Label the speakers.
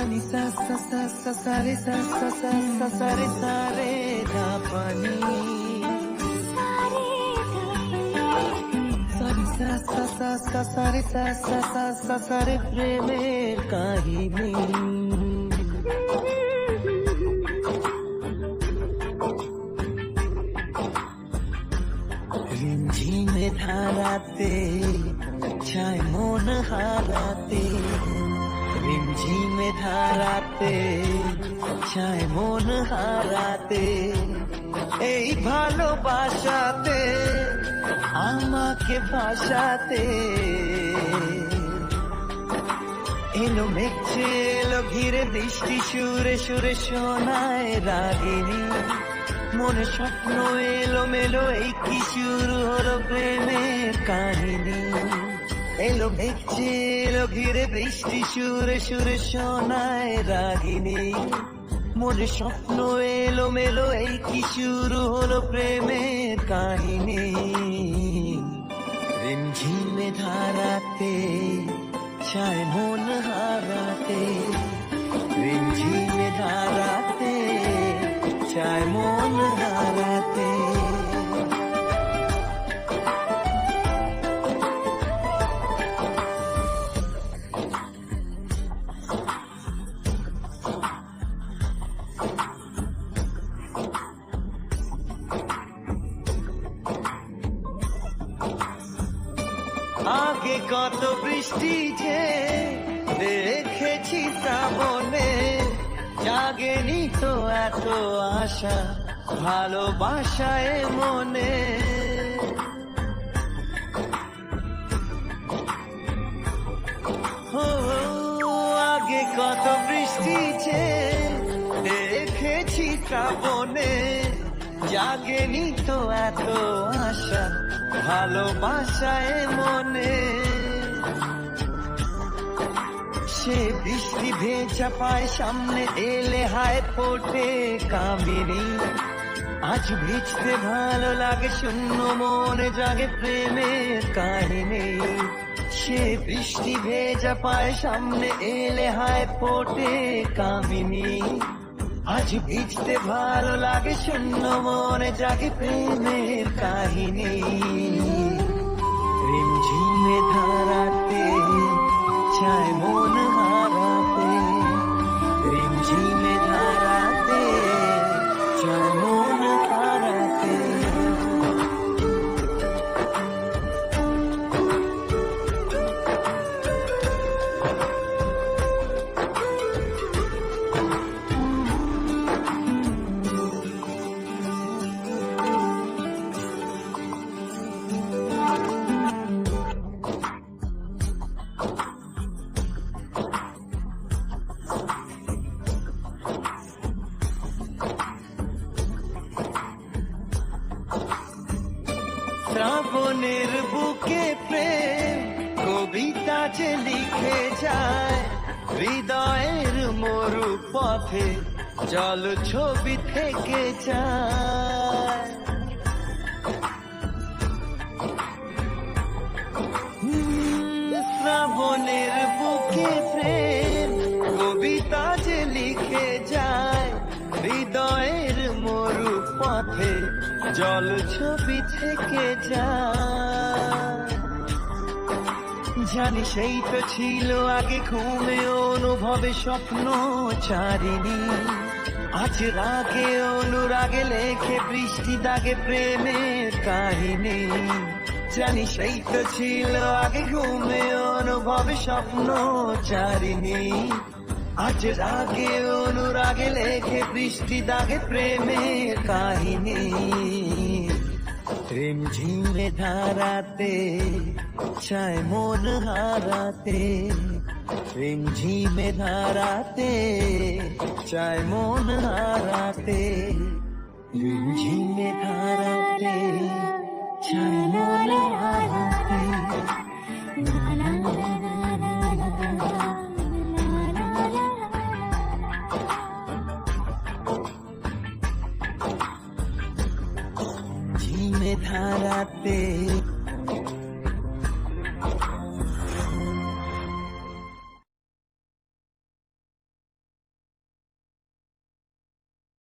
Speaker 1: ni sa sa sa sa sa re sa sa sa sa sa re sa re da pa ni sa ni sa sa sa sa sa re sa sa sa sa sa re প্রেমের কাহিনী রিমঝিমে ধারাতে চায় মন হারাতে রিমঝিমে ধারাতে চায় মন হারাতে এই ভালোবাসাতে আমাকে ভাসাতে এলো মেঘে এলো ঘিরে বৃষ্টি সুরে সুরে শোনায় রাগিনী মনে স্বপ্ন এলো মেলো এই কি শুরু হলো প্রেমের কাহিনী এলো মেঘে এলো ঘিরে বৃষ্টি সুরে সুরে শোনায় রাগিনী মনে স্বপ্ন এলো মেলো এই কি শুরু হলো প্রেমের কাহিনী রিমঝিমে ধারাতে চায় মন হারাতে রিমঝিমে ধারাতে চায় মন হারাতে আগে কত বৃষ্টি যে দেখেছি শ্রাবণে জাগেনি তো এত আশা ভালোবাসায় মনে ও আগে কত বৃষ্টি যে দেখেছি শ্রাবণে জাগেনি তো এত আশা ভালোবাসায় মনে সে বৃষ্টি ভেজা পায় সামনে এলে হায় ফোটে কামিনী আজ ভিজতে ভালো লাগে শূন্য মনে জাগে প্রেমের কাহিনী সে বৃষ্টি ভেজা পায় সামনে এলে হায় ফোটে কামিনী আজ ভিজতে ভালো লাগে শূন্য মনে জাগে প্রেমের কাহিনী রিমঝিমে ধারাতে চায় মন হারাতে রিমঝিমে ধারাতে চায় মন হারাতে শ্রাবণের বুকে প্রেম কবিতা যে লিখে যায় হৃদয়ের মরু পথে জল ছবি থেকে যায় শ্রাবণের বুকে প্রেম কবিতা যে লিখে যায় হৃদয়ের মরু পথে জল ছবি থেকে যায় জানি সেই তো ছিল আগে ঘুমে অনুভবে স্বপ্ন চারিণী আজ রাগে অনুরাগে লেখে বৃষ্টি দাগে প্রেমের কাহিনী জানি সেই তো ছিল আগে ঘুমে অনুভবে স্বপ্ন চারিণী আজ রাগে অনুরাগে লেখে বৃষ্টি দাগে প্রেমের কাহিনী রিমঝিমে ধারাতে চায় মন হারাতে রিমঝিমে ধারাতে চায় মন হারাতে রিমঝিমে ধারাতে চায় মন হারাতে ধারাতে